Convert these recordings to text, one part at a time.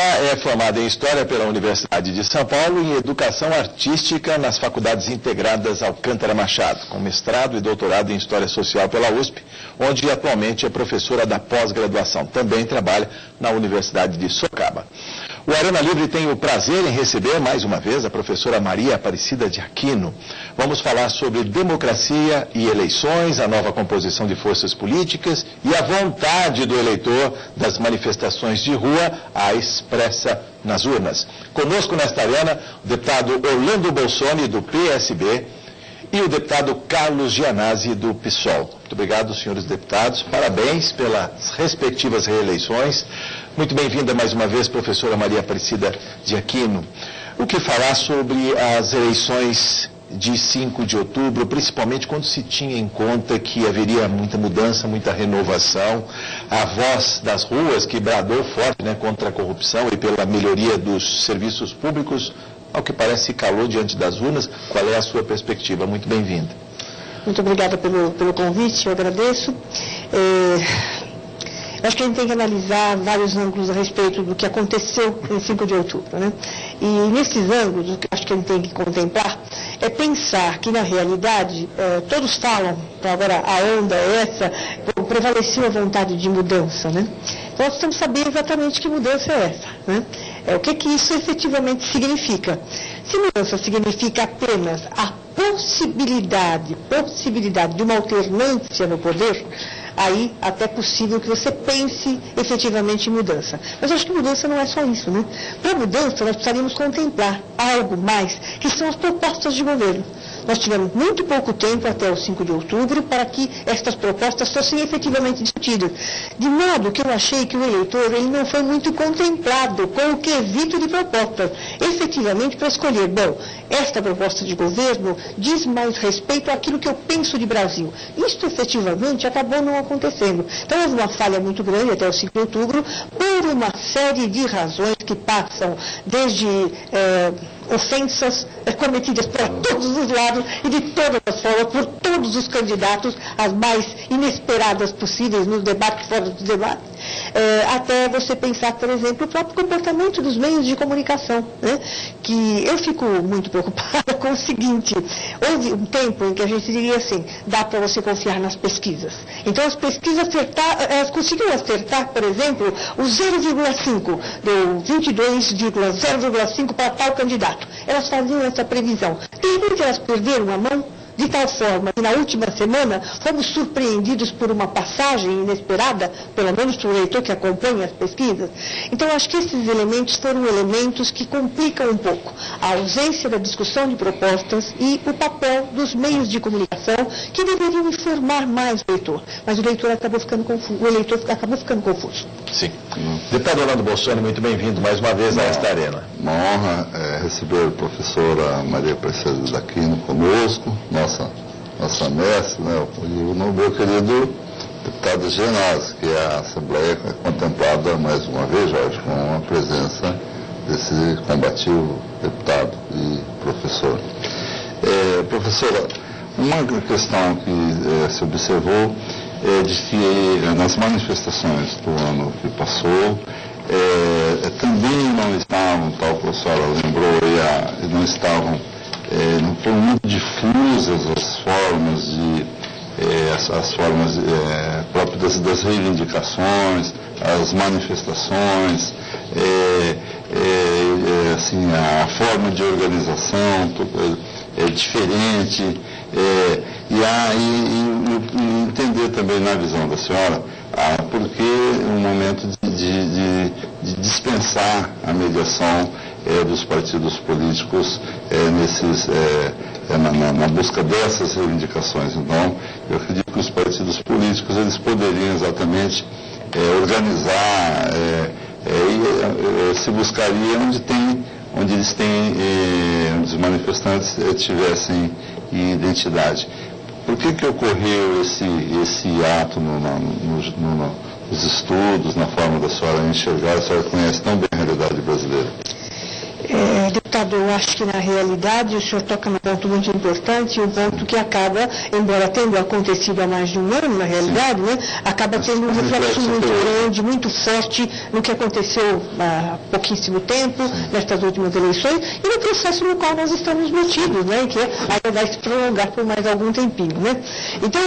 é formada em História pela Universidade de São Paulo e em Educação Artística nas Faculdades Integradas Alcântara Machado, com mestrado e doutorado em História Social pela USP, onde atualmente é professora da pós-graduação. Também trabalha na Universidade de Sorocaba. O Arena Livre tem o prazer em receber mais uma vez a professora Maria Aparecida de Aquino. Vamos falar sobre democracia e eleições, a nova composição de forças políticas e a vontade do eleitor das manifestações de rua à expressa nas urnas. Conosco nesta arena o deputado Orlando Bolsoni, do PSB, e o deputado Carlos Gianazzi, do PSOL. Muito obrigado, senhores deputados. Parabéns pelas respectivas reeleições. Muito bem-vinda mais uma vez, professora Maria Aparecida de Aquino. O que falar sobre as eleições de 5 de outubro, principalmente quando se tinha em conta que haveria muita mudança, muita renovação, a voz das ruas que bradou forte, né, contra a corrupção e pela melhoria dos serviços públicos, ao que parece calou diante das urnas. Qual é a sua perspectiva? Muito bem-vinda. Muito obrigada pelo convite, eu agradeço. Eu acho que a gente tem que analisar vários ângulos a respeito do que aconteceu em 5 de outubro, né? E nesses ângulos, o que eu acho que a gente tem que contemplar é pensar que, na realidade, todos falam, agora a onda é essa, prevaleceu a vontade de mudança, né? Então, nós temos que saber exatamente que mudança é essa, né? O que isso efetivamente significa. Se mudança significa apenas a possibilidade de uma alternância no poder, aí até é possível que você pense efetivamente em mudança. Mas eu acho que mudança não é só isso, né? Para mudança, nós precisaríamos contemplar algo mais, que são as propostas de governo. Nós tivemos muito pouco tempo até o 5 de outubro para que estas propostas fossem efetivamente discutidas. De modo que eu achei que o eleitor ele não foi muito contemplado com o quesito de propostas, efetivamente para escolher, bom, esta proposta de governo diz mais respeito àquilo que eu penso de Brasil. Isto efetivamente acabou não acontecendo. Então houve uma falha muito grande até o 5 de outubro por uma série de razões que passam desde ofensas cometidas por todos os lados e de todas as formas, por todos os candidatos, as mais inesperadas possíveis nos debates, fora dos debates, até você pensar, por exemplo, o próprio comportamento dos meios de comunicação, né? Que eu fico muito preocupada com o seguinte: houve um tempo em que a gente diria assim, dá para você confiar nas pesquisas. Então as pesquisas elas conseguiram acertar, por exemplo, o 0,5, deu 22,0,5 para tal candidato. Elas faziam essa previsão. De repente elas perderam a mão, de tal forma que na última semana fomos surpreendidos por uma passagem inesperada, pelo menos para o eleitor que acompanha as pesquisas. Então acho que esses elementos foram elementos que complicam um pouco a ausência da discussão de propostas e o papel dos meios de comunicação que deveriam informar mais o eleitor. Mas o eleitor acabou ficando confuso. Sim. Deputado Orlando Bolsoni, muito bem-vindo mais uma vez a esta arena. Uma honra receber a professora Maria Aparecida de Aquino conosco, nossa mestre, né? E o meu querido deputado Gianazzi, que a Assembleia é contemplada mais uma vez, Jorge, com a presença desse combativo deputado e professor. Professora, uma questão que se observou é de que nas manifestações do ano que passou, também não estavam, tal que a senhora lembrou, não estavam, não foram muito difusas as formas próprias das reivindicações, as manifestações, assim, a forma de organização é diferente, e entender também na visão da senhora porque um momento de dispensar a mediação dos partidos políticos na busca dessas reivindicações. Então, eu acredito que os partidos políticos eles poderiam exatamente organizar e se buscaria onde os manifestantes tivessem identidade. Por que ocorreu esse ato nos estudos, na forma da senhora enxergar? A senhora conhece tão bem a realidade brasileira. Deputado deputado, eu acho que na realidade o senhor toca num ponto muito importante, um ponto que acaba, embora tendo acontecido há mais de um ano, na realidade, né, acaba tendo um reflexo muito grande, muito forte no que aconteceu há pouquíssimo tempo, nestas últimas eleições, e no processo no qual nós estamos metidos, né, que ainda vai se prolongar por mais algum tempinho. Né? Então,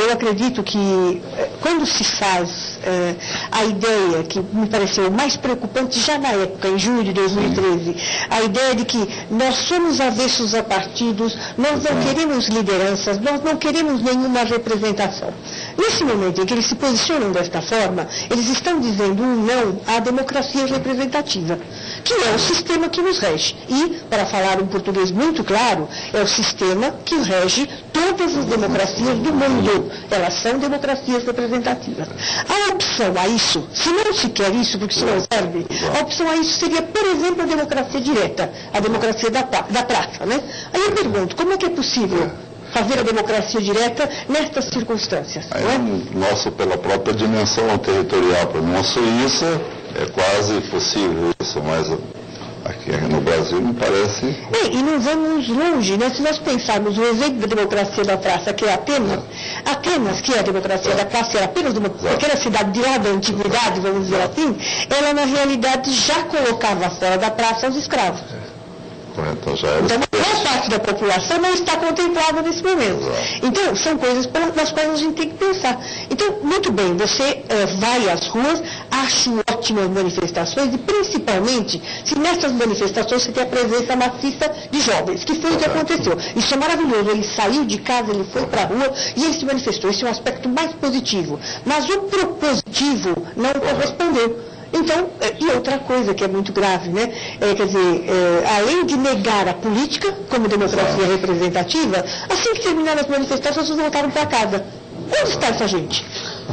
eu acredito que quando se faz a ideia, que me pareceu mais preocupante já na época, em junho de 2013, a ideia de que nós somos avessos a partidos, nós não queremos lideranças, nós não queremos nenhuma representação. Nesse momento em que eles se posicionam desta forma, eles estão dizendo um não à democracia representativa, que é o sistema que nos rege. E, para falar um português muito claro, é o sistema que rege todas as democracias do mundo. Elas são democracias representativas. A opção a isso, se não se quer isso, porque isso não serve, a opção a isso seria, por exemplo, a democracia direta, a democracia da praça. Né? Aí eu pergunto, como é que é possível fazer a democracia direta nestas circunstâncias? Aí, não é? Nosso, pela própria dimensão territorial, para nós Suíça, é quase possível isso, mas aqui no Brasil me parece... Bem, e não vamos longe, né? Se nós pensarmos o exemplo da democracia da praça, que é Atenas, que é a democracia da praça, era apenas uma pequena cidade de lá da antiguidade, vamos dizer assim, ela na realidade já colocava fora da praça os escravos. Então, boa parte da população não está contemplada nesse momento. Então, são coisas nas quais a gente tem que pensar. Então, muito bem, você vai às ruas, acho ótimas manifestações e, principalmente, se nessas manifestações você tem a presença maciça de jovens, que foi o que aconteceu. Isso é maravilhoso. Ele saiu de casa, ele foi para a rua e ele se manifestou. Esse é um aspecto mais positivo. Mas o propositivo não correspondeu. Então, e outra coisa que é muito grave, né? Quer dizer, além de negar a política como democracia representativa, assim que terminaram as manifestações, vocês voltaram para casa. Onde está essa gente?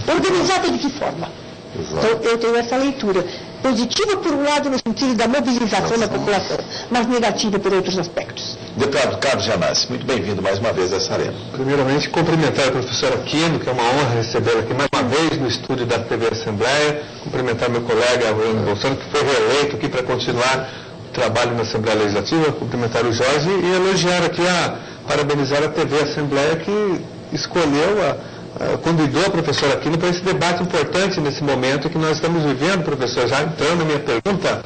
Organizada de que forma? Então, eu tenho essa leitura. Positiva, por um lado, no sentido da mobilização da população, mas negativa por outros aspectos. Deputado Carlos Gianassi, muito bem-vindo mais uma vez a essa arena. Primeiramente, cumprimentar a professora Aquino, que é uma honra recebê-la aqui mais uma vez no estúdio da TV Assembleia, cumprimentar meu colega Bruno Bolsonaro, que foi reeleito aqui para continuar o trabalho na Assembleia Legislativa, cumprimentar o Jorge e elogiar aqui, parabenizar a TV Assembleia, que escolheu convidou a professora Aquino para esse debate importante nesse momento que nós estamos vivendo, professor. Já entrando na minha pergunta,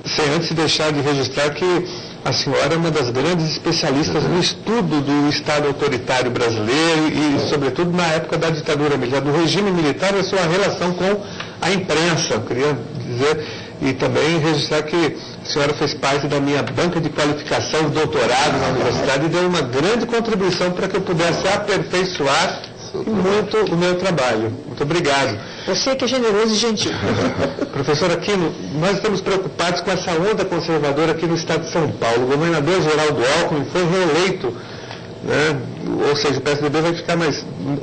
sem antes deixar de registrar que a senhora é uma das grandes especialistas no estudo do Estado autoritário brasileiro e, sobretudo, na época da ditadura militar, do regime militar e a sua relação com a imprensa. Eu queria dizer, e também registrar que a senhora fez parte da minha banca de qualificação de doutorado na universidade e deu uma grande contribuição para que eu pudesse aperfeiçoar muito o meu trabalho. Muito obrigado. Você que é generoso e gentil. Professor Aquino, nós estamos preocupados com essa onda conservadora aqui no estado de São Paulo. O governador Geraldo Alckmin foi reeleito, né? Ou seja, o PSDB vai ficar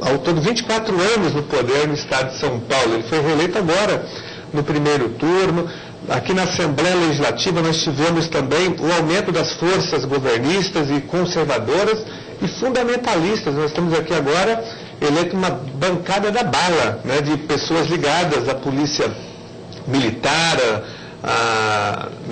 ao todo 24 anos no poder no estado de São Paulo. Ele foi reeleito agora no primeiro turno. Aqui na Assembleia Legislativa nós tivemos também o aumento das forças governistas e conservadoras e fundamentalistas. Nós estamos aqui agora eleito uma bancada da bala, né, de pessoas ligadas à polícia militar,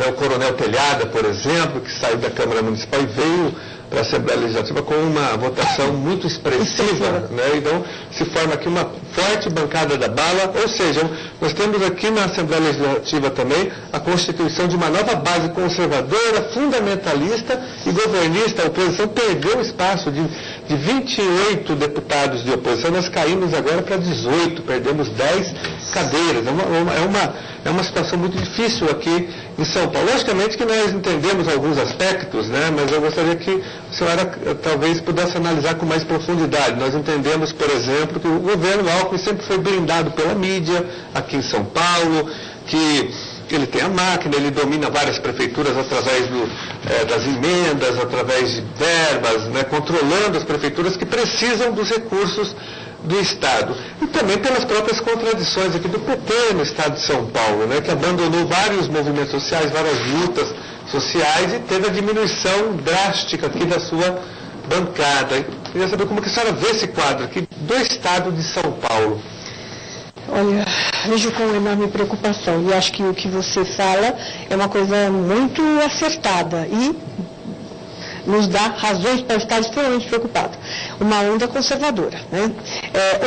o coronel Telhada, por exemplo, que saiu da Câmara Municipal e veio para a Assembleia Legislativa com uma votação muito expressiva, né? Então se forma aqui uma forte bancada da bala, ou seja, nós temos aqui na Assembleia Legislativa também a constituição de uma nova base conservadora, fundamentalista e governista. A oposição perdeu o espaço de 28 deputados de oposição, nós caímos agora para 18, perdemos 10 cadeiras. É uma situação muito difícil aqui em São Paulo. Logicamente que nós entendemos alguns aspectos, né, mas eu gostaria que a senhora talvez pudesse analisar com mais profundidade. Nós entendemos, por exemplo, que o governo Alckmin sempre foi blindado pela mídia aqui em São Paulo, que ele tem a máquina, ele domina várias prefeituras através das emendas, através de verbas, né, controlando as prefeituras que precisam dos recursos do Estado. E também pelas próprias contradições aqui do PT no Estado de São Paulo, né, que abandonou vários movimentos sociais, várias lutas sociais e teve a diminuição drástica aqui da sua bancada. Eu queria saber como que a senhora vê esse quadro aqui do Estado de São Paulo. Olha, vejo com enorme preocupação e acho que o que você fala é uma coisa muito acertada e nos dá razões para estar extremamente preocupado. Uma onda conservadora, né?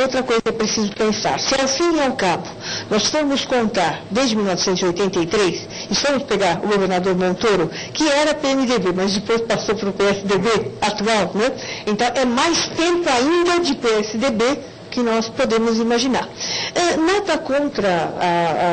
Outra coisa que é preciso pensar, se ao fim e ao cabo nós formos contar desde 1983 e formos pegar o governador Montoro, que era PMDB, mas depois passou para o PSDB atual, né? Então é mais tempo ainda de PSDB que nós podemos imaginar. Nada contra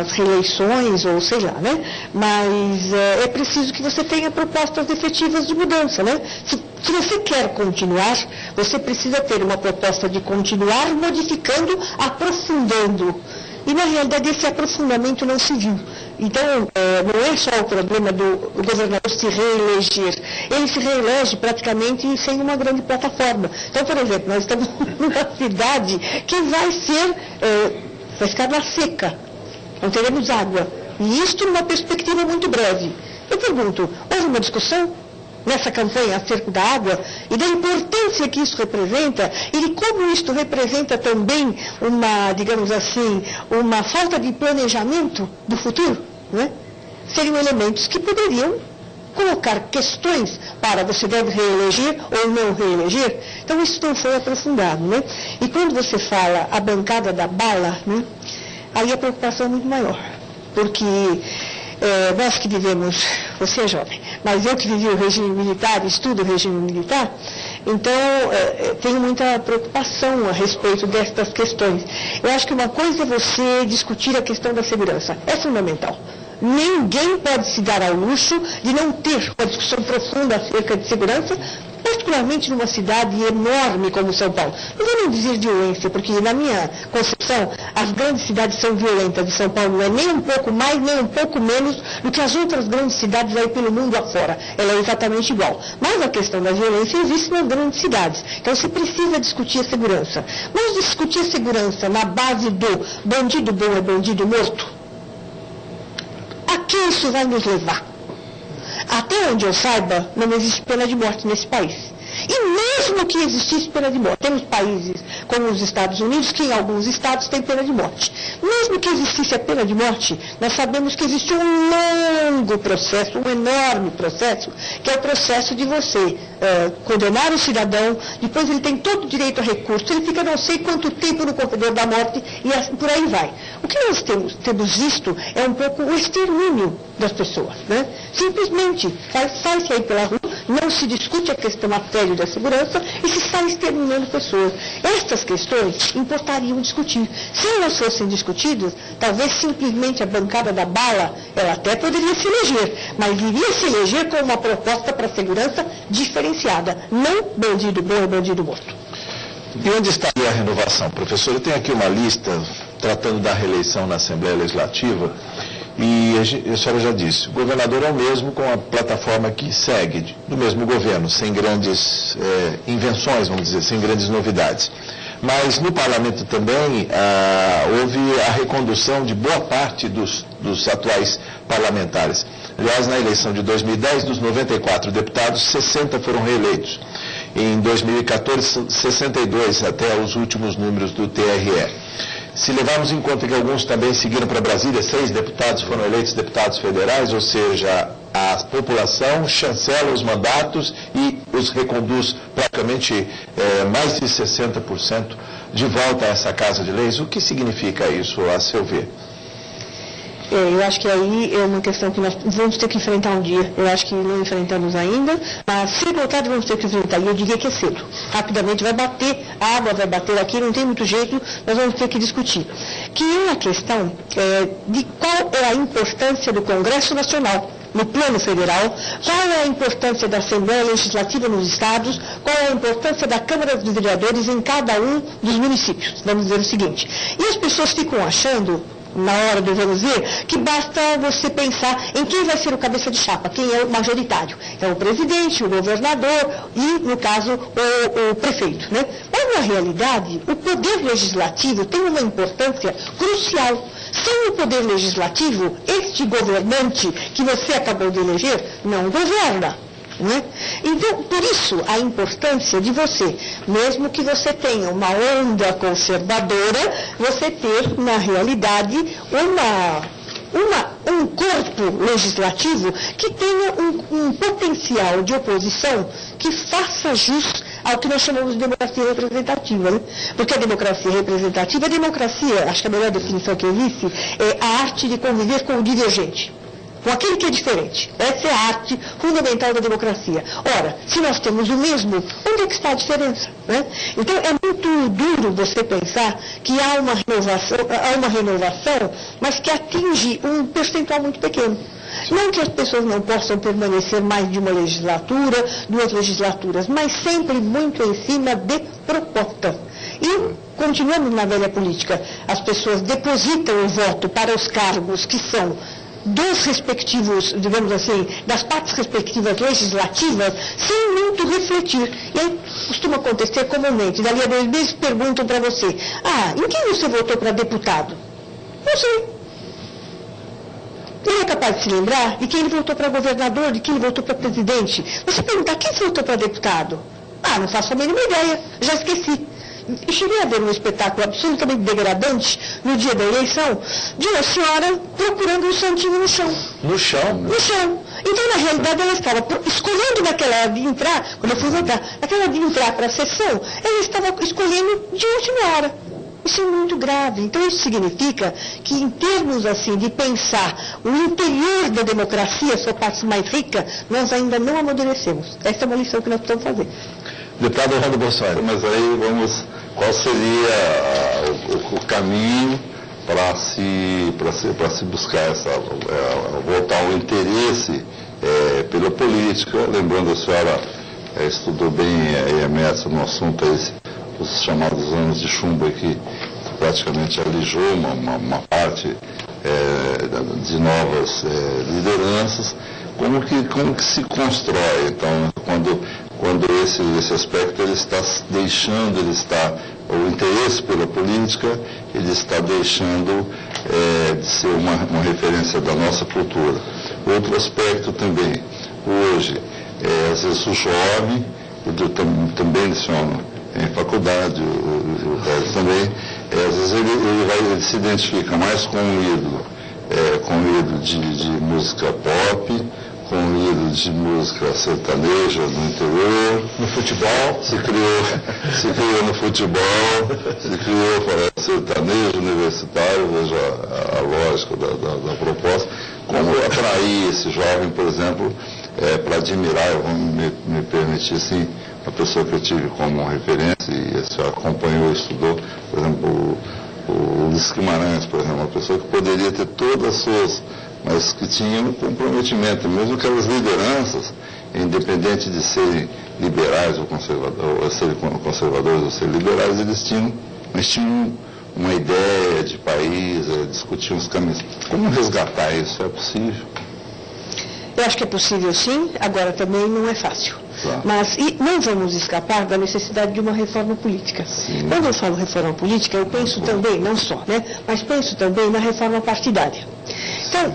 as reeleições, ou sei lá, né? Mas é preciso que você tenha propostas efetivas de mudança, né? Se você quer continuar, você precisa ter uma proposta de continuar modificando, aprofundando. E, na realidade, esse aprofundamento não se viu. Então, não é só o problema do governador se reeleger. Ele se reelege praticamente sem uma grande plataforma. Então, por exemplo, nós estamos numa cidade que vai ficar na seca. Não teremos água. E isto numa perspectiva muito breve. Eu pergunto, houve uma discussão nessa campanha acerca da água e da importância que isso representa e de como isto representa também uma, digamos assim, uma falta de planejamento do futuro, né? Seriam elementos que poderiam colocar questões para você deve reeleger ou não reeleger. Então isso não foi aprofundado, né? E quando você fala a bancada da bala, né? Aí a preocupação é muito maior, porque nós que vivemos, você é jovem, mas eu que vivi o regime militar, estudo o regime militar, então tenho muita preocupação a respeito destas questões. Eu acho que uma coisa é você discutir a questão da segurança, é fundamental. Ninguém pode se dar ao luxo de não ter uma discussão profunda acerca de segurança, particularmente numa cidade enorme como São Paulo. Não vou nem dizer violência, porque na minha concepção, as grandes cidades são violentas, e São Paulo não é nem um pouco mais, nem um pouco menos do que as outras grandes cidades aí pelo mundo afora. Ela é exatamente igual. Mas a questão da violência existe nas grandes cidades. Então se precisa discutir a segurança. Mas discutir a segurança na base do bandido bom é bandido morto, a que isso vai nos levar? Até onde eu saiba, não existe pena de morte nesse país. E mesmo que existisse pena de morte, temos países como os Estados Unidos, que em alguns estados tem pena de morte. Mesmo que existisse a pena de morte, nós sabemos que existe um longo processo, um enorme processo, que é o processo de você condenar o cidadão, depois ele tem todo o direito a recurso, ele fica não sei quanto tempo no corredor da morte e assim, por aí vai. O que nós temos visto é um pouco o extermínio das pessoas, né? Simplesmente sai-se aí pela rua, não se discute a questão a sério da segurança e se está exterminando pessoas. Estas questões importariam discutir. Se elas fossem discutidas, talvez simplesmente a bancada da bala, ela até poderia se eleger, mas iria se eleger com uma proposta para a segurança diferenciada, não bandido bom e bandido morto. E onde estaria a renovação, professor? Eu tenho aqui uma lista tratando da reeleição na Assembleia Legislativa. E a senhora já disse, o governador é o mesmo com a plataforma que segue, do mesmo governo, sem grandes invenções, vamos dizer, sem grandes novidades. Mas no parlamento também houve a recondução de boa parte dos atuais parlamentares. Aliás, na eleição de 2010, dos 94 deputados, 60 foram reeleitos. Em 2014, 62, até os últimos números do TRE. Se levarmos em conta que alguns também seguiram para Brasília, 6 deputados foram eleitos deputados federais, ou seja, a população chancela os mandatos e os reconduz praticamente mais de 60% de volta a essa Casa de Leis. O que significa isso, a seu ver? Eu acho que aí é uma questão que nós vamos ter que enfrentar um dia. Eu acho que não enfrentamos ainda, mas cedo ou tarde vamos ter que enfrentar. E eu diria que é cedo. Rapidamente vai bater, a água vai bater aqui, não tem muito jeito, nós vamos ter que discutir. Que é a questão de qual é a importância do Congresso Nacional no plano federal, qual é a importância da Assembleia Legislativa nos estados, qual é a importância da Câmara dos Vereadores em cada um dos municípios. Vamos dizer o seguinte. E as pessoas ficam achando, na hora do vamos ver, que basta você pensar em quem vai ser o cabeça de chapa, quem é o majoritário. É o presidente, o governador e, no caso, o prefeito, né? Mas, na realidade, o poder legislativo tem uma importância crucial. Sem o poder legislativo, este governante que você acabou de eleger não governa. Né? Então, por isso, a importância de você, mesmo que você tenha uma onda conservadora, você ter, na realidade, um corpo legislativo que tenha um potencial de oposição que faça jus ao que nós chamamos de democracia representativa, né? Porque a democracia representativa, acho que a melhor definição que existe é a arte de conviver com o divergente, com aquele que é diferente. Essa é a arte fundamental da democracia. Ora, se nós temos o mesmo, onde é que está a diferença? Né? Então, é muito duro você pensar que há uma renovação, mas que atinge um percentual muito pequeno. Não que as pessoas não possam permanecer mais de uma legislatura, 2 legislaturas, mas sempre muito em cima de proposta. E continuamos na velha política. As pessoas depositam o voto para os cargos que são dos respectivos, digamos assim, das partes respectivas legislativas, sem muito refletir. E aí costuma acontecer comumente. Dali a 2 meses perguntam para você: em quem você votou para deputado? Não sei. Ele é capaz de se lembrar de quem ele votou para governador, de quem ele votou para presidente. Você perguntar: quem você votou para deputado? Não faço a mínima ideia, já esqueci. Eu cheguei a ver um espetáculo absolutamente degradante no dia da eleição de uma senhora procurando um santinho no chão. No chão? No chão. Então, na realidade, ela estava escolhendo naquela de entrar, quando eu fui votar, naquela de entrar para a sessão, ela estava escolhendo de última hora. Isso é muito grave. Então, isso significa que, em termos assim de pensar o interior da democracia, sua parte mais rica, nós ainda não amadurecemos. Essa é uma lição que nós precisamos fazer. Deputado Orlando Bossari. Mas aí qual seria o caminho para se buscar voltar o interesse pela política? Lembrando, a senhora estudou bem a EMS no assunto, os chamados anos de chumbo, que praticamente alijou uma parte de novas lideranças. Como que se constrói, então, quando esse aspecto ele está deixando, o interesse pela política, ele está deixando de ser uma referência da nossa cultura. Outro aspecto também, hoje, às vezes o jovem, eu também leciono em faculdade, o também, às vezes ele se identifica mais com um ídolo de música pop, com um ídolo de música sertaneja no interior. No futebol? Se criou no futebol, se criou para sertanejo universitário, veja a lógica da proposta. Como atrair esse jovem, por exemplo, para admirar, eu vou me permitir, assim, a pessoa que eu tive como referência, e a senhora acompanhou e estudou, por exemplo, o Ulisses Guimarães, por exemplo, uma pessoa que poderia ter todas as suas, mas que tinha um comprometimento, mesmo que aquelas lideranças, independente de serem liberais ou serem conservadores ou serem liberais, eles tinham uma ideia de país, discutiam os caminhos. Como resgatar isso? É possível? Eu acho que é possível, sim, agora também não é fácil. Claro. Mas não vamos escapar da necessidade de uma reforma política. Sim. Quando eu falo reforma política, eu penso também, não só, mas penso também na reforma partidária. Então,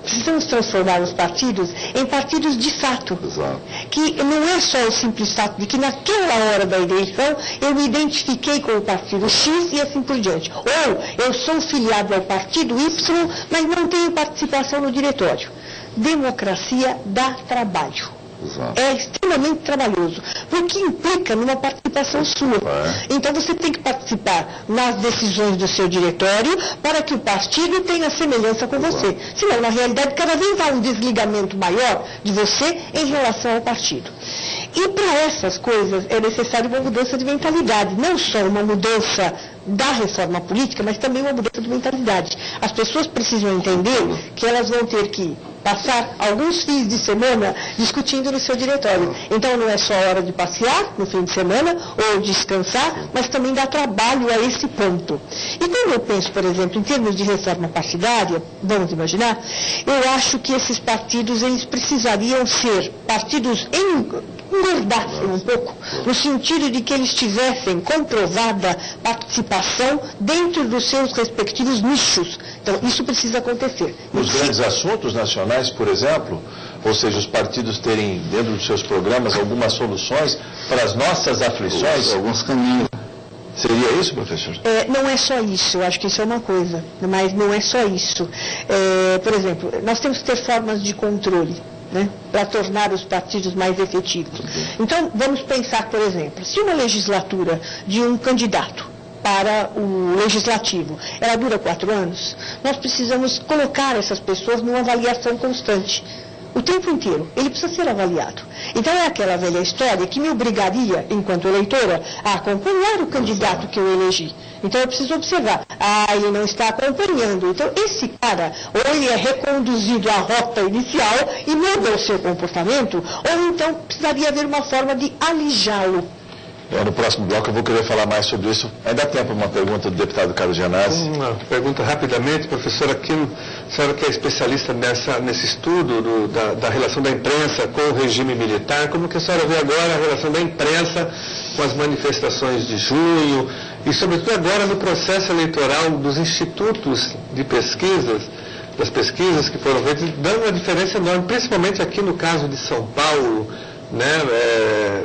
precisamos transformar os partidos em partidos de fato. Exato. Que não é só o simples fato de que naquela hora da eleição eu me identifiquei com o partido X e assim por diante. Ou eu sou filiado ao partido Y, mas não tenho participação no diretório. Democracia dá trabalho. Exato. É extremamente trabalhoso, porque implica numa participação sua. Então você tem que participar nas decisões do seu diretório para que o partido tenha semelhança com você. Senão, na realidade, cada vez há um desligamento maior de você em relação ao partido. E para essas coisas é necessário uma mudança de mentalidade, não só uma mudança da reforma política, mas também uma mudança de mentalidade. As pessoas precisam entender que elas vão ter que passar alguns fins de semana discutindo no seu diretório. Então não é só hora de passear no fim de semana ou descansar, mas também dá trabalho a esse ponto. E quando eu penso, por exemplo, em termos de reforma partidária, vamos imaginar, eu acho que esses partidos eles precisariam ser partidos engordassem um pouco, no sentido de que eles tivessem comprovada participação dentro dos seus respectivos nichos, Então, isso precisa acontecer. Os grandes assuntos nacionais, por exemplo, ou seja, os partidos terem dentro dos seus programas algumas soluções para as nossas aflições? Alguns caminhos. Seria isso, professor? Não é só isso, eu acho que isso é uma coisa, mas não é só isso. Por exemplo, nós temos que ter formas de controle, né, para tornar os partidos mais efetivos. Então, vamos pensar, por exemplo, se uma legislatura de um candidato para o legislativo, ela dura 4 anos, nós precisamos colocar essas pessoas numa avaliação constante. O tempo inteiro, ele precisa ser avaliado. Então é aquela velha história que me obrigaria, enquanto eleitora, a acompanhar o candidato que eu elegi. Então eu preciso observar, ele não está acompanhando. Então esse cara, ou ele é reconduzido à rota inicial e muda o seu comportamento, ou então precisaria haver uma forma de alijá-lo. No próximo bloco eu vou querer falar mais sobre isso. Ainda dá tempo para uma pergunta do deputado Carlos Gianazzi. Uma pergunta rapidamente, professor Aquino. A senhora que é especialista nesse estudo da relação da imprensa com o regime militar, como que a senhora vê agora a relação da imprensa com as manifestações de junho e, sobretudo, agora no processo eleitoral dos institutos de pesquisas, das pesquisas que foram feitas, dando uma diferença enorme, principalmente aqui no caso de São Paulo, né?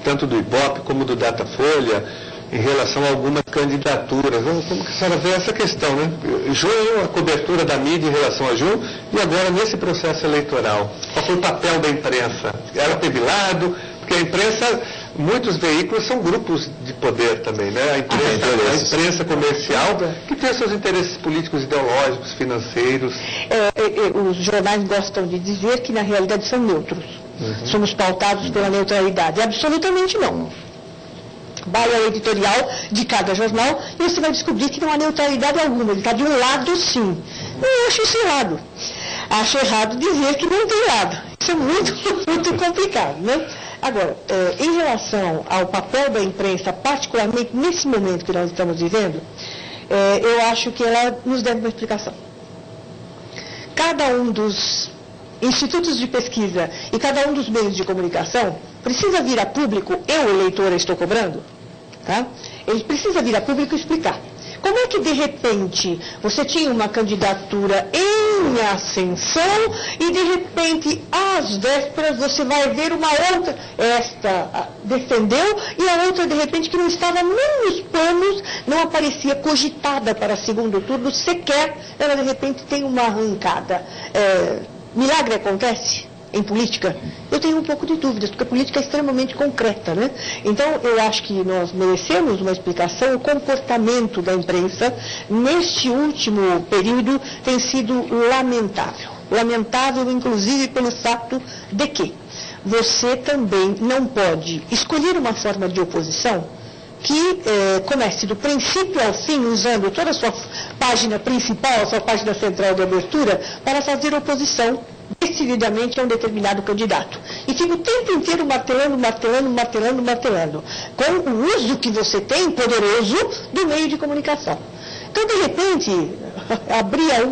Tanto do Ibope como do Datafolha, em relação a algumas candidaturas. Como que a senhora vê essa questão, né? Junho, a cobertura da mídia em relação a junho, e agora nesse processo eleitoral. Qual foi o papel da imprensa? Ela teve lado, porque a imprensa, muitos veículos são grupos de poder também, né? A imprensa comercial, que tem seus interesses políticos, ideológicos, financeiros. Os jornais gostam de dizer que na realidade são neutros. Somos pautados pela neutralidade. Absolutamente não. Vai ao editorial de cada jornal e você vai descobrir que não há neutralidade alguma. Ele está de um lado, sim. Eu acho isso errado. Acho errado dizer que não tem lado. Isso é muito, muito complicado, né? Agora, em relação ao papel da imprensa, particularmente nesse momento que nós estamos vivendo, eu acho que ela nos deve uma explicação. Cada um dos institutos de pesquisa e cada um dos meios de comunicação precisa vir a público, eu, eleitora, estou cobrando, tá? Ele precisa vir a público e explicar. Como é que, de repente, você tinha uma candidatura em ascensão e, de repente, às vésperas, você vai ver uma outra, esta defendeu, e a outra, de repente, que não estava nem nos planos, não aparecia cogitada para segundo turno, sequer, ela, de repente, tem uma arrancada. Milagre acontece em política? Eu tenho um pouco de dúvidas, porque a política é extremamente concreta, né? Então, eu acho que nós merecemos uma explicação. O comportamento da imprensa, neste último período, tem sido lamentável. Lamentável, inclusive, pelo fato de que você também não pode escolher uma forma de oposição que comece do princípio ao fim, usando toda a sua página principal, a sua página central de abertura, para fazer oposição decididamente a um determinado candidato. E fica o tempo inteiro martelando, com o uso que você tem, poderoso, do meio de comunicação. Então, de repente, abria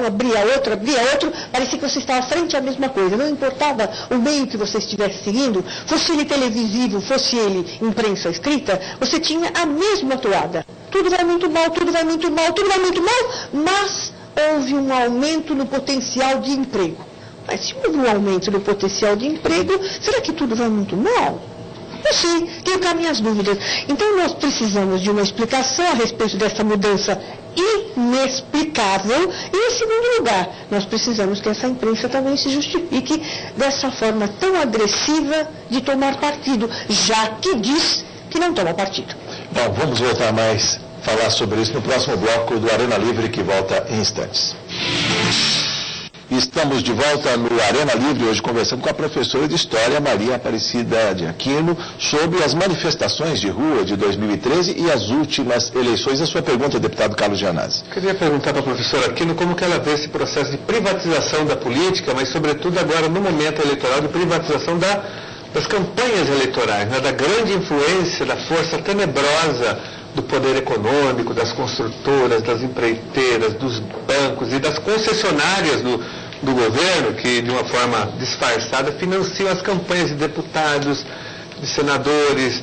outro, parecia que você estava frente à mesma coisa. Não importava o meio que você estivesse seguindo, fosse ele televisivo, fosse ele imprensa escrita, você tinha a mesma toada. Tudo vai muito mal, mas houve um aumento no potencial de emprego. Mas se houve um aumento no potencial de emprego, será que tudo vai muito mal? Eu sei, tenho cá minhas dúvidas. Então nós precisamos de uma explicação a respeito dessa mudança inexplicável. E, em segundo lugar, nós precisamos que essa imprensa também se justifique dessa forma tão agressiva de tomar partido, já que diz que não toma partido. Bom, vamos voltar mais, falar sobre isso no próximo bloco do Arena Livre, que volta em instantes. Estamos de volta no Arena Livre, hoje conversando com a professora de História, Maria Aparecida de Aquino, sobre as manifestações de rua de 2013 e as últimas eleições. A sua pergunta, deputado Carlos Gianazzi. Queria perguntar para a professora Aquino como que ela vê esse processo de privatização da política, mas sobretudo agora no momento eleitoral de privatização das campanhas eleitorais, né, da grande influência, da força tenebrosa do poder econômico, das construtoras, das empreiteiras, dos bancos e das concessionárias do governo, que de uma forma disfarçada financiam as campanhas de deputados, de senadores,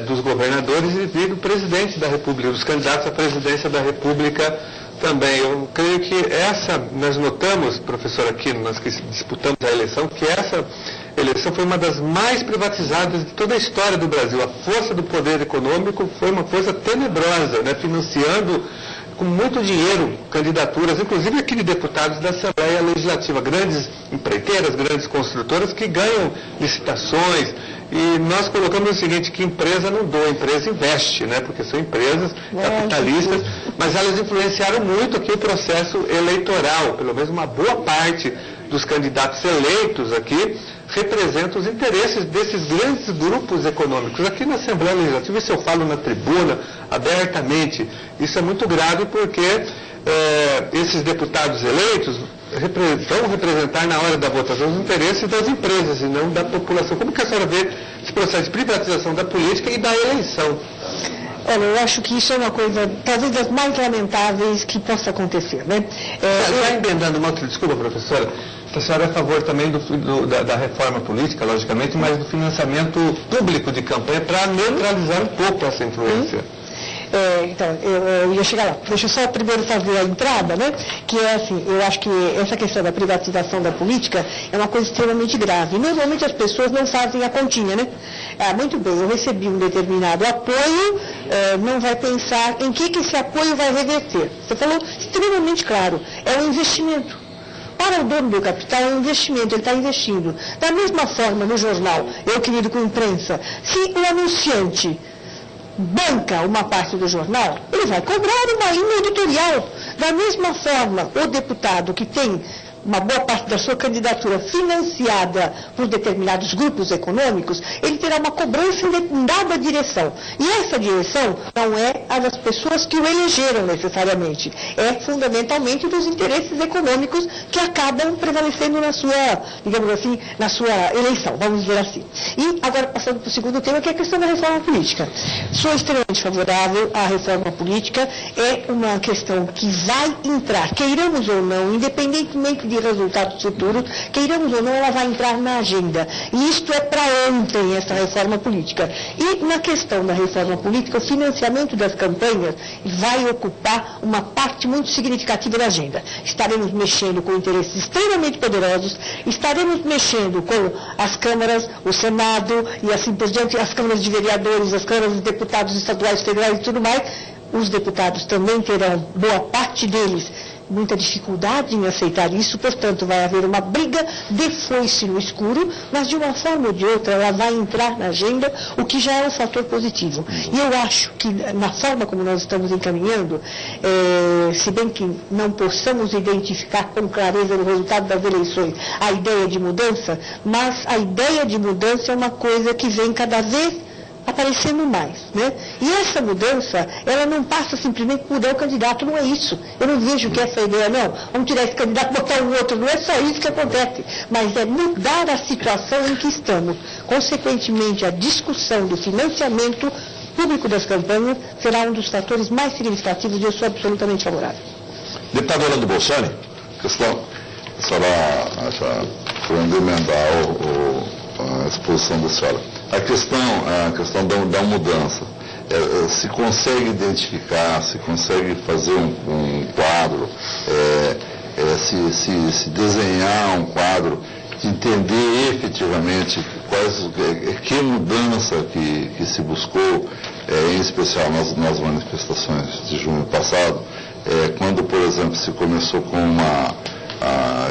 dos governadores e do presidente da República, dos candidatos à presidência da República também. Eu creio que nós notamos, professor Aquino, nós que disputamos a eleição, que essa eleição foi uma das mais privatizadas de toda a história do Brasil. A força do poder econômico foi uma força tenebrosa, né, financiando com muito dinheiro candidaturas, inclusive aqui de deputados da Assembleia Legislativa, grandes empreiteiras, grandes construtoras que ganham licitações. E nós colocamos o seguinte, que empresa não doa, empresa investe, né? Porque são empresas capitalistas, mas elas influenciaram muito aqui o processo eleitoral, pelo menos uma boa parte dos candidatos eleitos aqui representam os interesses desses grandes grupos econômicos. Aqui na Assembleia Legislativa, isso eu falo na tribuna, abertamente, isso é muito grave porque esses deputados eleitos vão representar na hora da votação os interesses das empresas e não da população. Como que a senhora vê esse processo de privatização da política e da eleição? Olha, eu acho que isso é uma coisa, talvez das mais lamentáveis que possa acontecer, né? Já emendando uma outra, desculpa, professora, a senhora é a favor também da reforma política, logicamente, mas do financiamento público de campanha para neutralizar um pouco essa influência. Então, eu ia chegar lá. Deixa eu só primeiro fazer a entrada, né? Que é assim, eu acho que essa questão da privatização da política é uma coisa extremamente grave. Normalmente as pessoas não fazem a continha, né? Muito bem, eu recebi um determinado apoio, não vai pensar em que esse apoio vai reverter. Você falou extremamente claro, é um investimento. Para o dono do capital é um investimento, ele está investindo. Da mesma forma, no jornal, eu que lido com imprensa, se o anunciante banca uma parte do jornal, ele vai cobrar uma linha editorial. Da mesma forma, o deputado que tem uma boa parte da sua candidatura financiada por determinados grupos econômicos, ele terá uma cobrança em dada direção. E essa direção não é a das pessoas que o elegeram necessariamente. É fundamentalmente dos interesses econômicos que acabam prevalecendo na sua, digamos assim, na sua eleição, vamos dizer assim. E agora passando para o segundo tema, que é a questão da reforma política. Sou extremamente favorável à reforma política, é uma questão que vai entrar, queiramos ou não, independentemente de resultados futuros, queiramos ou não, ela vai entrar na agenda. E isto é para ontem, essa reforma política. E na questão da reforma política, o financiamento das campanhas vai ocupar uma parte muito significativa da agenda. Estaremos mexendo com interesses extremamente poderosos, estaremos mexendo com as câmaras, o Senado e assim por diante, as câmaras de vereadores, as câmaras de deputados estaduais, federais e tudo mais. Os deputados também terão, boa parte deles, muita dificuldade em aceitar isso, portanto vai haver uma briga de foice no escuro, mas de uma forma ou de outra ela vai entrar na agenda, o que já é um fator positivo. E eu acho que na forma como nós estamos encaminhando, se bem que não possamos identificar com clareza no resultado das eleições a ideia de mudança, mas a ideia de mudança é uma coisa que vem cada vez aparecendo mais, né? E essa mudança, ela não passa simplesmente por mudar o candidato, não é isso. Eu não vejo que essa ideia, não, vamos tirar esse candidato e botar um outro, não é só isso que acontece, mas é mudar a situação em que estamos. Consequentemente, a discussão do financiamento público das campanhas será um dos fatores mais significativos e eu sou absolutamente favorável. Deputado Orlando Bolsoni. Questão, a senhora acha, querendo emendar a exposição da senhora. A questão da mudança, se consegue identificar, se consegue fazer um quadro, se desenhar um quadro, de entender efetivamente que mudança que se buscou, em especial nas manifestações de junho passado, quando, por exemplo, se começou com uma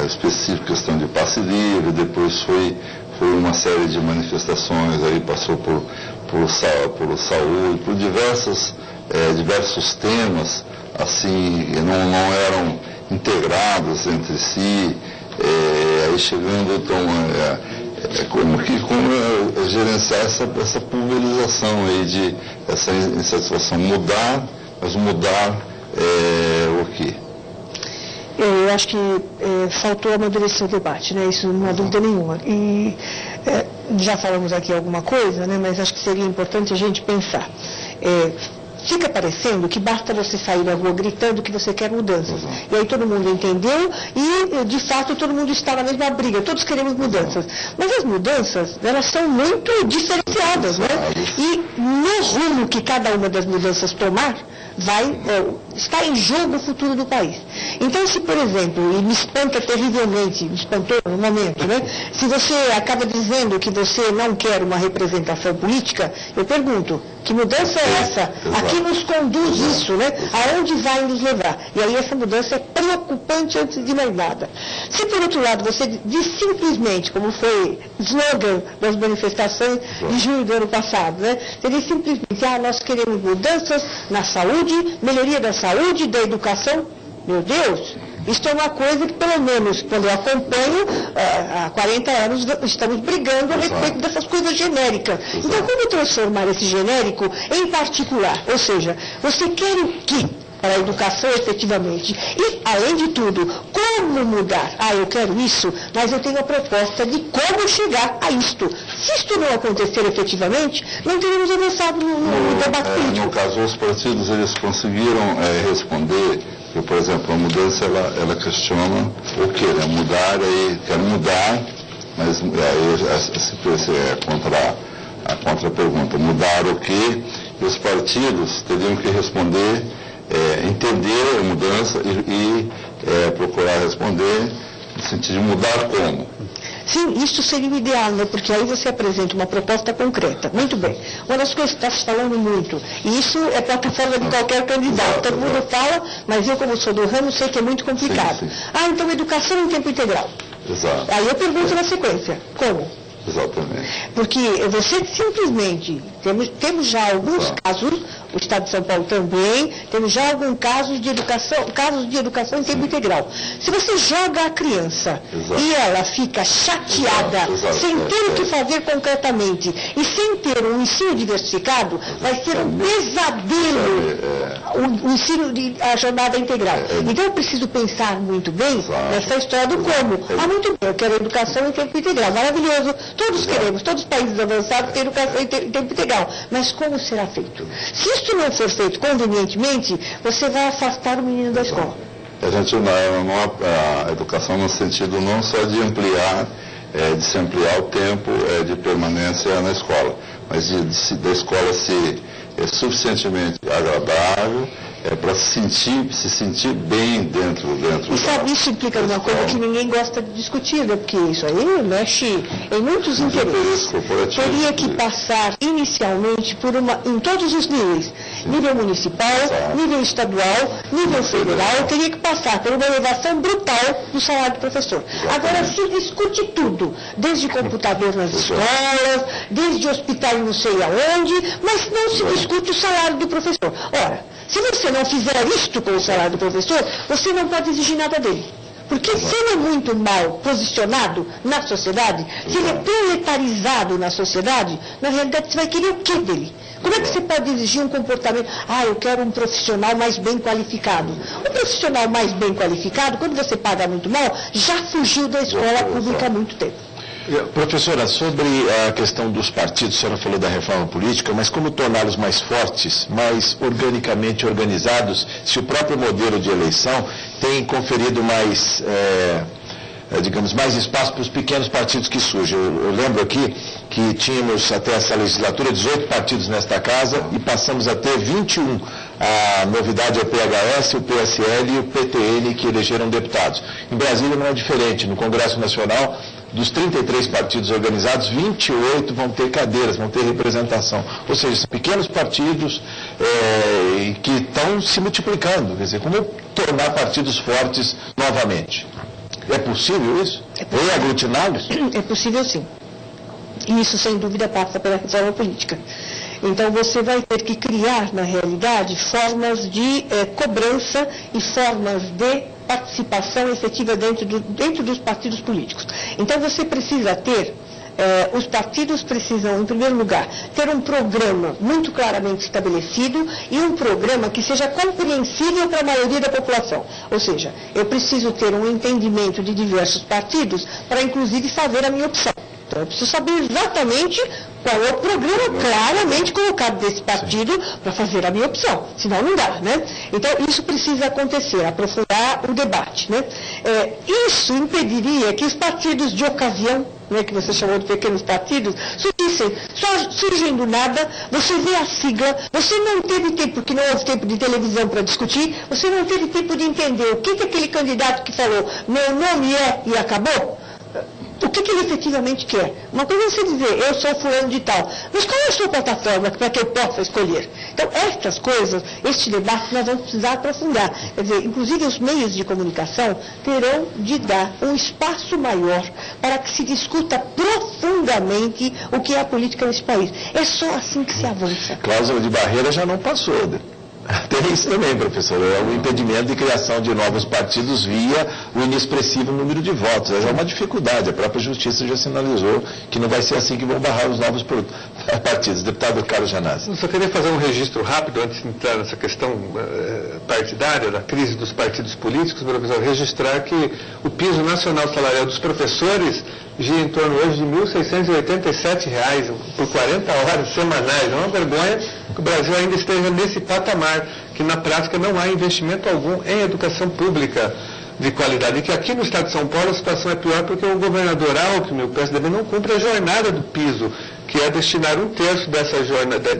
específica questão de passe livre, depois foi uma série de manifestações, aí passou por saúde, por diversos temas, assim, não eram integrados entre si, aí chegando, então, como gerenciar essa pulverização aí essa insatisfação, mas mudar o quê? Eu acho que faltou amadurecer o debate, né? Isso não há dúvida nenhuma. E já falamos aqui alguma coisa, né? Mas acho que seria importante a gente pensar. Fica parecendo que basta você sair na rua gritando que você quer mudanças. E aí todo mundo entendeu e, de fato, todo mundo está na mesma briga. Todos queremos mudanças. Mas as mudanças, elas são muito diferenciadas, né? E no rumo que cada uma das mudanças tomar, está em jogo o futuro do país. Então, se, por exemplo, e me espanta terrivelmente, me espantou no momento, né? Se você acaba dizendo que você não quer uma representação política, eu pergunto, que mudança é essa? A que nos conduz isso, né? Aonde vai nos levar? E aí essa mudança é preocupante antes de mais nada. Se, por outro lado, você diz simplesmente, como foi slogan das manifestações de junho do ano passado, né? Você diz simplesmente, nós queremos mudanças na saúde, melhoria da saúde, da educação. Meu Deus, isso é uma coisa que, pelo menos, quando eu acompanho, há 40 anos estamos brigando a respeito dessas coisas genéricas. Então, como transformar esse genérico em particular? Ou seja, você quer o quê para a educação efetivamente? E, além de tudo, como mudar? Eu quero isso, mas eu tenho a proposta de como chegar a isto. Se isto não acontecer efetivamente, não teremos avançado no debate político. No caso, os partidos, eles conseguiram responder. Por exemplo, a mudança, ela questiona o que? Mudar, aí quer mudar, mas aí é contra a contra-pergunta. Mudar o que? E os partidos teriam que responder, entender a mudança e procurar responder no sentido de mudar como. Sim, isso seria o ideal, né? Porque aí você apresenta uma proposta concreta. Muito bem. Uma das coisas que está se falando muito, e isso é plataforma de qualquer candidato. Todo mundo fala, mas eu, como sou do ramo, sei que é muito complicado. Sim. Então educação em tempo integral. Exato. Aí eu pergunto na sequência, como? Exatamente. Porque você simplesmente, temos já alguns casos, o Estado de São Paulo também, temos já alguns casos de educação em tempo integral. Se você joga a criança e ela fica chateada, sem ter o que fazer concretamente e sem ter um ensino diversificado, vai ser um pesadelo o ensino a jornada integral. Então eu preciso pensar muito bem nessa história do como. Muito bem, eu quero educação em tempo integral, maravilhoso. Todos queremos, todos os países avançados têm educação em tempo integral. Mas como será feito? Se isso não for feito convenientemente, você vai afastar o menino da escola. A gente a educação no sentido não só de ampliar, de se ampliar o tempo de permanência na escola, mas da escola ser suficientemente agradável, para se sentir bem dentro E sabe, isso implica uma coisa que ninguém gosta de discutir, né? Porque isso aí mexe em muitos interesses. Teria que passar inicialmente em todos os níveis. Nível municipal, nível estadual, nível federal, teria que passar por uma elevação brutal do salário do professor. Agora se discute tudo, desde computador nas escolas, desde hospital não sei aonde, mas não se discute o salário do professor. Ora, se você não fizer isto com o salário do professor, você não pode exigir nada dele. Porque se ele é muito mal posicionado na sociedade, se ele é proletarizado na sociedade, na realidade você vai querer o quê dele? Como é que você pode exigir um comportamento? Eu quero um profissional mais bem qualificado. Um profissional mais bem qualificado, quando você paga muito mal, já fugiu da escola pública há muito tempo. Professora, sobre a questão dos partidos, a senhora falou da reforma política, mas como torná-los mais fortes, mais organicamente organizados, se o próprio modelo de eleição tem conferido mais, mais espaço para os pequenos partidos que surgem? Eu lembro aqui que tínhamos até essa legislatura 18 partidos nesta casa e passamos a ter 21. A novidade é o PHS, o PSL e o PTN que elegeram deputados. Em Brasília não é diferente. No Congresso Nacional, dos 33 partidos organizados, 28 vão ter cadeiras, vão ter representação. Ou seja, são pequenos partidos que estão se multiplicando. Quer dizer, como tornar partidos fortes novamente? É possível isso? E aglutiná-los? É possível sim. E isso, sem dúvida, passa pela reforma política. Então, você vai ter que criar, na realidade, formas de cobrança e formas de participação efetiva dentro dos partidos políticos. Então, você precisa ter, os partidos precisam, em primeiro lugar, ter um programa muito claramente estabelecido e um programa que seja compreensível para a maioria da população. Ou seja, eu preciso ter um entendimento de diversos partidos para, inclusive, fazer a minha opção. Então, eu preciso saber exatamente qual é o programa claramente colocado desse partido para fazer a minha opção, senão não dá, né? Então, isso precisa acontecer, aprofundar o debate, né? Isso impediria que os partidos de ocasião, né, que você chamou de pequenos partidos, surgem do nada, você vê a sigla, você não teve tempo, porque não houve tempo de televisão para discutir, você não teve tempo de entender o que aquele candidato que falou, meu nome é e acabou, o que ele efetivamente quer. Uma coisa é você dizer, eu sou fulano de tal, mas qual é a sua plataforma para que eu possa escolher? Então, estas coisas, este debate nós vamos precisar aprofundar. Quer dizer, inclusive os meios de comunicação terão de dar um espaço maior para que se discuta profundamente o que é a política nesse país. É só assim que se avança. Cláusula de barreira já não passou. Tem isso também, professor, é o impedimento de criação de novos partidos via o inexpressivo número de votos. É uma dificuldade, a própria Justiça já sinalizou que não vai ser assim que vão barrar os novos partidos. Deputado Carlos Janazzi. Eu só queria fazer um registro rápido, antes de entrar nessa questão partidária, da crise dos partidos políticos, professor, registrar que o piso nacional salarial dos professores gira em torno hoje de R$ 1.687 por 40 horas semanais. É uma vergonha que o Brasil ainda esteja nesse patamar, que na prática não há investimento algum em educação pública de qualidade. E que aqui no estado de São Paulo a situação é pior porque o governador Alckmin, o PSDB, não cumpre a jornada do piso, que é destinar 1/3 dessa jornada,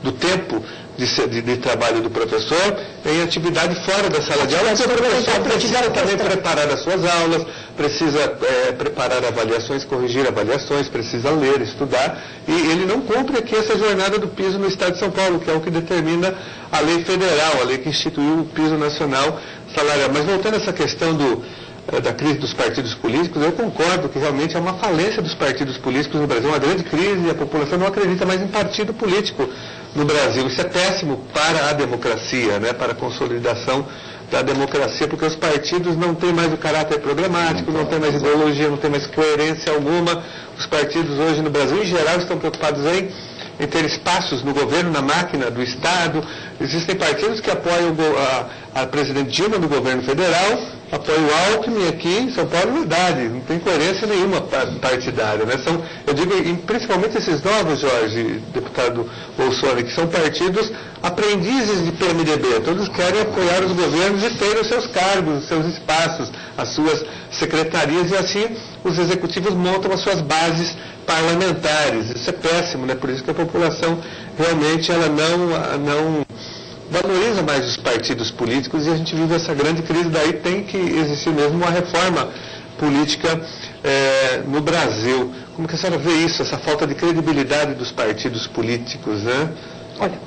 do tempo de trabalho do professor em atividade fora da sala de aula, porque o professor precisa também preparar as suas aulas, precisa preparar avaliações, corrigir avaliações, precisa ler, estudar, e ele não cumpre aqui essa jornada do piso no estado de São Paulo, que é o que determina a lei federal, a lei que instituiu o piso nacional salarial. Mas voltando a essa questão da crise dos partidos políticos, eu concordo que realmente é uma falência dos partidos políticos no Brasil, uma grande crise, e a população não acredita mais em partido político no Brasil. Isso é péssimo para a democracia, né, para a consolidação da democracia, porque os partidos não têm mais o caráter programático, não têm mais ideologia, não têm mais coerência alguma. Os partidos hoje no Brasil, em geral, estão preocupados em ter espaços no governo, na máquina do Estado. Existem partidos que apoiam a presidente Dilma no governo federal, apoiam o Alckmin aqui em São Paulo, verdade, não tem coerência nenhuma partidária, né? Eu digo, principalmente esses novos, Jorge, deputado Bolsonaro, que são partidos aprendizes de PMDB, todos querem apoiar os governos e ter os seus cargos, os seus espaços, as suas secretarias, e assim os executivos montam as suas bases parlamentares. Isso é péssimo, né? Por isso que a população realmente ela não valoriza mais os partidos políticos, e a gente vive essa grande crise. Daí tem que existir mesmo uma reforma política no Brasil. Como que a senhora vê isso, essa falta de credibilidade dos partidos políticos, né? Olha,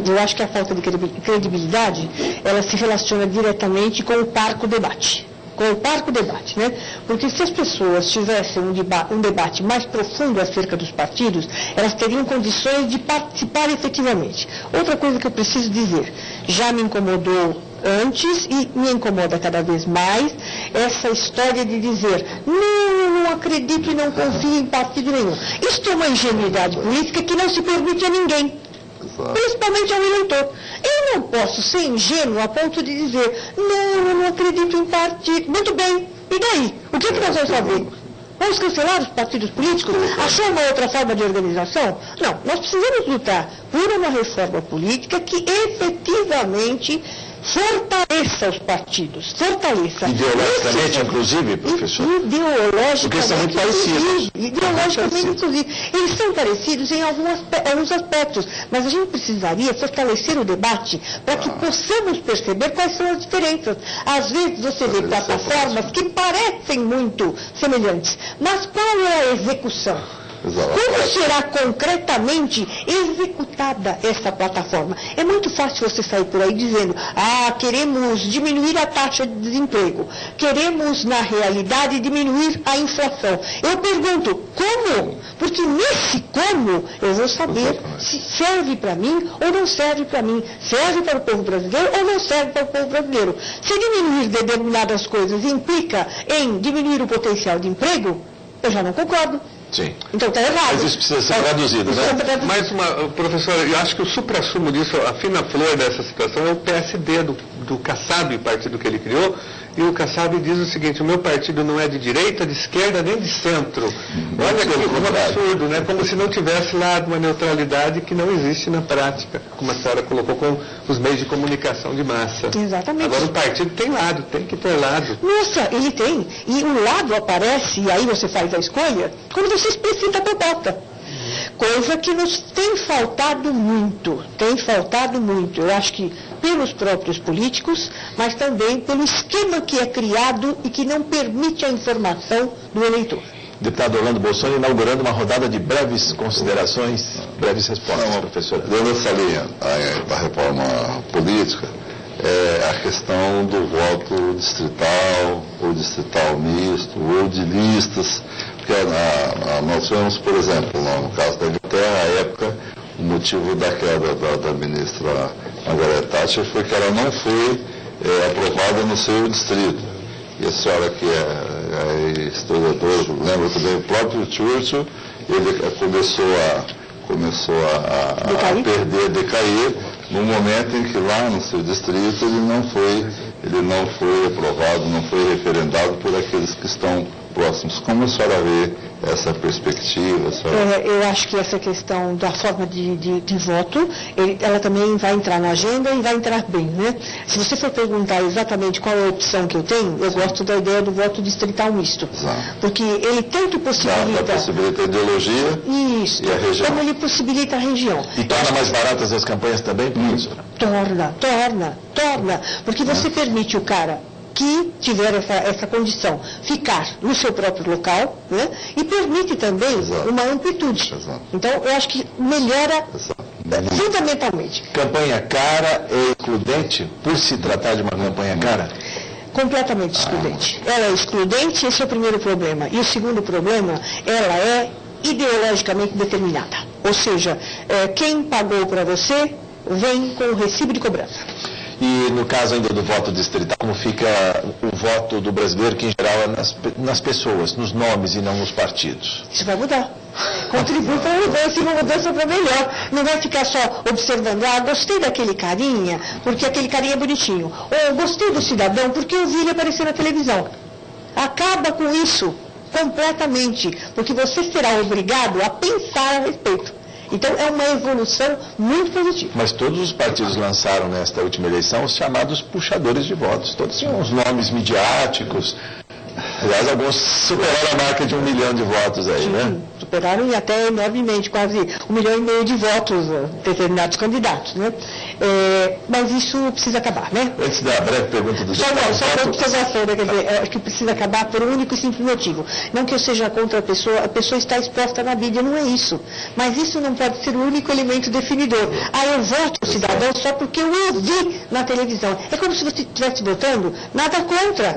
eu acho que a falta de credibilidade, ela se relaciona diretamente com o parco debate. Né? Porque se as pessoas tivessem um debate mais profundo acerca dos partidos, elas teriam condições de participar efetivamente. Outra coisa que eu preciso dizer, já me incomodou antes e me incomoda cada vez mais, essa história de dizer, eu não acredito e não confio em partido nenhum. Isso é uma ingenuidade política que não se permite a ninguém, principalmente ao eleitor. Eu não posso ser ingênuo a ponto de dizer, eu não acredito em partido. Muito bem, e daí? O que nós vamos fazer? Vamos cancelar os partidos políticos? Achar uma outra forma de organização? Não, nós precisamos lutar por uma reforma política que efetivamente fortaleça os partidos, fortaleça. Ideologicamente, inclusive, professor? Ideologicamente, porque são muito parecidos. Ideologicamente, inclusive. Eles são parecidos em alguns aspectos, mas a gente precisaria fortalecer o debate para que possamos perceber quais são as diferenças. Às vezes você vê plataformas que parecem muito semelhantes, mas qual é a execução? Como será concretamente executada essa plataforma? É muito fácil você sair por aí dizendo, queremos diminuir a taxa de desemprego, queremos, na realidade, diminuir a inflação. Eu pergunto, como? Porque nesse como eu vou saber se serve para mim ou não serve para mim, serve para o povo brasileiro ou não serve para o povo brasileiro. Se diminuir determinadas coisas implica em diminuir o potencial de emprego, eu já não concordo. Sim. Então está errado. Mas isso precisa ser traduzido, né? Mas, professora, eu acho que o suprassumo disso, a fina flor dessa situação é o PSD do do Kassab, o partido que ele criou, e o Kassab diz o seguinte: o meu partido não é de direita, de esquerda, nem de centro. Olha que um absurdo, né? Como se não tivesse lá uma neutralidade que não existe na prática, como a senhora colocou com os meios de comunicação de massa. Exatamente. Agora o partido tem lado, tem que ter lado. Nossa, ele tem. E o lado aparece, e aí você faz a escolha, quando você explicita a proposta. Coisa que nos tem faltado muito, Eu acho que pelos próprios políticos, mas também pelo esquema que é criado e que não permite a informação do eleitor. Deputado Orlando Bolsonaro inaugurando uma rodada de breves considerações, breves respostas, professor. Dentro dessa linha da reforma política, a questão do voto distrital, ou distrital misto, ou de listas, porque nós tivemos, por exemplo, no caso da Inglaterra, à época, o motivo da queda da ministra Margaret Thatcher foi que ela não foi aprovada no seu distrito. E a senhora que é historiadora, lembra também, o próprio Churchill, ele começou a decair, no momento em que lá no seu distrito ele não foi aprovado, não foi referendado por aqueles que estão próximos. Como a senhora vê essa perspectiva? Eu acho que essa questão da forma de voto, ela também vai entrar na agenda e vai entrar bem, né? Se você for perguntar exatamente qual é a opção que eu tenho, eu gosto da ideia do voto distrital misto. Exato. Porque ele tanto possibilita... possibilita a ideologia e a região. Como ele possibilita a região. E torna mais baratas as campanhas também, professora? Torna. Porque você permite o cara que tiver essa condição ficar no seu próprio local, né? E permite também uma amplitude. Exato. Então, eu acho que melhora fundamentalmente. Campanha cara e excludente, por se tratar de uma campanha cara? Completamente excludente. Ela é excludente, esse é o primeiro problema. E o segundo problema, ela é ideologicamente determinada. Ou seja, quem pagou para você vem com o recibo de cobrança. E no caso ainda do voto distrital, como fica o voto do brasileiro, que em geral é nas pessoas, nos nomes e não nos partidos? Isso vai mudar. Contribui para uma mudança para melhor. Não vai ficar só observando, gostei daquele carinha, porque aquele carinha é bonitinho. Ou gostei do cidadão, porque eu vi ele aparecer na televisão. Acaba com isso completamente, porque você será obrigado a pensar a respeito. Então, é uma evolução muito positiva. Mas todos os partidos lançaram nesta última eleição os chamados puxadores de votos. Todos tinham uns nomes midiáticos. Aliás, alguns superaram a marca de 1 milhão de votos aí, né? Superaram e até enormemente, quase 1,5 milhão de votos determinados candidatos, né? Mas isso precisa acabar, né? Antes da breve pergunta do Só uma observação, né? Quer dizer, que precisa acabar por um único e simples motivo. Não que eu seja contra a pessoa está exposta na mídia, não é isso. Mas isso não pode ser o único elemento definidor. Eu voto o cidadão só porque eu ouvi na televisão. É como se você estivesse votando, nada contra.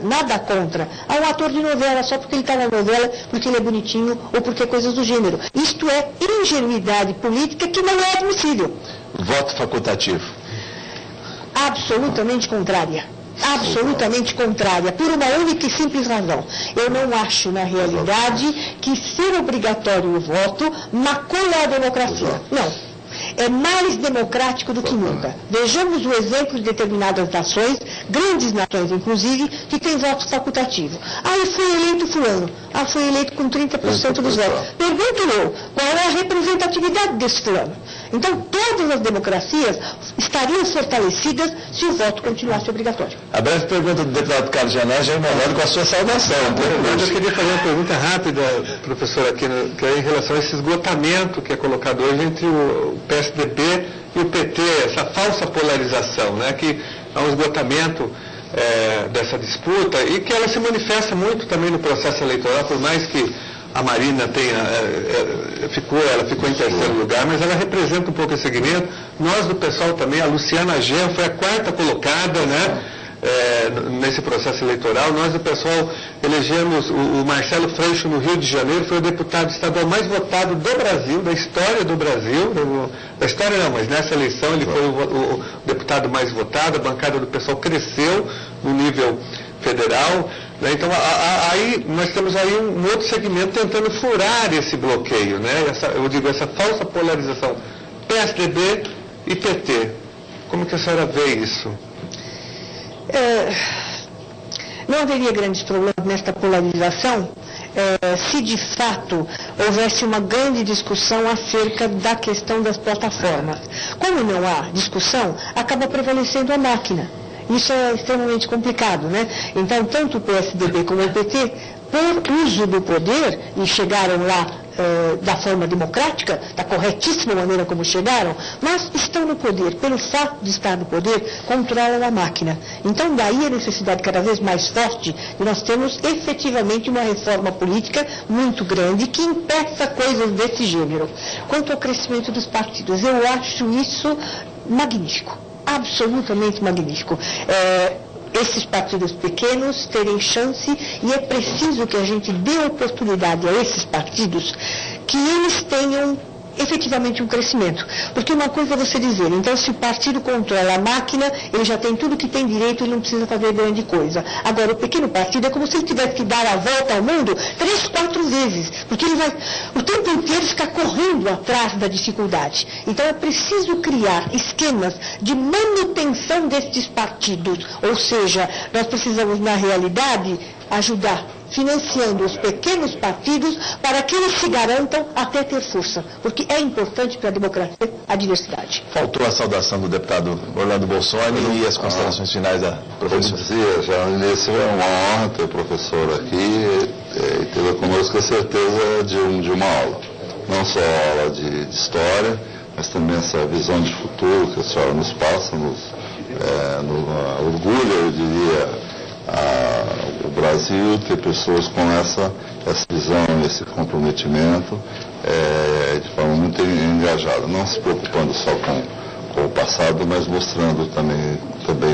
Há um ator de novela só porque ele está na novela, porque ele é bonitinho ou porque coisas do gênero. Isto é ingenuidade política que não é admissível. Voto facultativo. Absolutamente contrária. Por uma única e simples razão. Eu não acho, na realidade, que ser obrigatório o voto macula a democracia. Não. É mais democrático do que nunca. Vejamos o exemplo de determinadas nações, grandes nações inclusive, que têm voto facultativo. Foi eleito fulano. Foi eleito com 30% dos votos. Pergunto eu, qual é a representatividade desse fulano? Então, todas as democracias estariam fortalecidas se o voto continuasse obrigatório. A breve pergunta do deputado Carlos Janot já é emendada com a sua saudação. Eu queria fazer uma pergunta rápida, professor, aqui, que é em relação a esse esgotamento que é colocado hoje entre o PSDB e o PT, essa falsa polarização, né, que há um esgotamento dessa disputa e que ela se manifesta muito também no processo eleitoral, por mais que a Marina ela ficou em terceiro lugar, mas ela representa um pouco esse segmento. Nós do pessoal também, a Luciana Genro foi a 4ª colocada, né, nesse processo eleitoral. Nós do pessoal elegemos o Marcelo Freixo no Rio de Janeiro, foi o deputado estadual mais votado do Brasil, da história do Brasil, da história não, mas nessa eleição ele foi o deputado mais votado, a bancada do pessoal cresceu no nível federal. Então, aí nós temos aí um outro segmento tentando furar esse bloqueio, né? Essa falsa polarização PSDB e PT. Como que a senhora vê isso? Não haveria grandes problemas nesta polarização se de fato houvesse uma grande discussão acerca da questão das plataformas. Como não há discussão, acaba prevalecendo a máquina. Isso é extremamente complicado, né? Então, tanto o PSDB como o PT, por uso do poder, e chegaram lá da forma democrática, da corretíssima maneira como chegaram, mas estão no poder. Pelo fato de estar no poder, controlam a máquina. Então, daí a necessidade cada vez mais forte de nós termos efetivamente uma reforma política muito grande que impeça coisas desse gênero. Quanto ao crescimento dos partidos, eu acho isso magnífico, absolutamente magnífico. Esses partidos pequenos terem chance, e é preciso que a gente dê oportunidade a esses partidos que eles tenham efetivamente um crescimento. Porque uma coisa é você dizer, então se o partido controla a máquina, ele já tem tudo que tem direito, ele não precisa fazer grande coisa. Agora, o pequeno partido é como se ele tivesse que dar a volta ao mundo 3, 4 vezes, porque ele vai o tempo inteiro ficar correndo atrás da dificuldade. Então é preciso criar esquemas de manutenção destes partidos, ou seja, nós precisamos na realidade ajudar financiando os pequenos partidos para que eles se garantam até ter força, porque é importante para a democracia a diversidade. Faltou a saudação do deputado Orlando Bolsoni e as considerações finais da professora. Eu dizia, já no início é uma honra ter o professor aqui e tê-la conosco a certeza de uma aula. Não só aula de história, mas também essa visão de futuro que a senhora nos passa, nos orgulha, eu diria, o Brasil ter pessoas com essa visão, esse comprometimento de forma muito engajada, não se preocupando só com o passado, mas mostrando também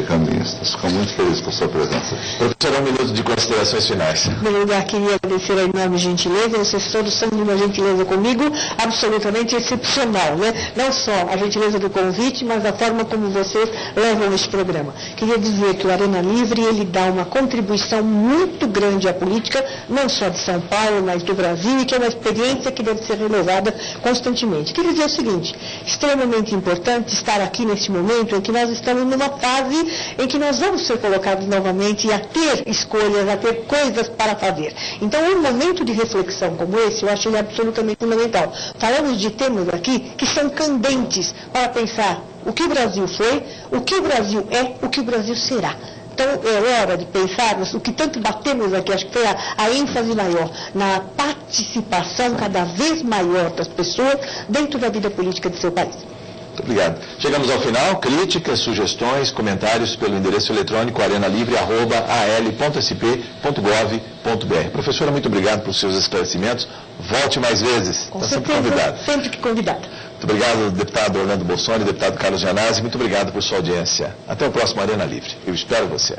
caminhos. Estou muito feliz com a sua presença. Professor, 1 minuto de considerações finais. Em primeiro lugar, queria agradecer a enorme gentileza, vocês todos são de uma gentileza comigo, absolutamente excepcional, né? Não só a gentileza do convite, mas a forma como vocês levam esse programa. Queria dizer que o Arena Livre, ele dá uma contribuição muito grande à política, não só de São Paulo, mas do Brasil, e que é uma experiência que deve ser renovada constantemente. Queria dizer o seguinte, extremamente importante estar aqui neste momento em que nós estamos numa fase em que nós vamos ser colocados novamente a ter escolhas, a ter coisas para fazer. Então, um momento de reflexão como esse, eu acho ele absolutamente fundamental. Falamos de temas aqui que são candentes para pensar o que o Brasil foi, o que o Brasil é, o que o Brasil será. Então, é hora de pensarmos o que tanto batemos aqui, acho que foi a ênfase maior, na participação cada vez maior das pessoas dentro da vida política do seu país. Muito obrigado. Chegamos ao final. Críticas, sugestões, comentários pelo endereço eletrônico arenalivre@al.sp.gov.br. Professora, muito obrigado pelos seus esclarecimentos. Volte mais vezes. Com certeza, sempre convidado. Sempre que convidado. Muito obrigado, deputado Orlando Bolsoni, deputado Carlos Gianazzi. Muito obrigado por sua audiência. Até o próximo Arena Livre. Eu espero você.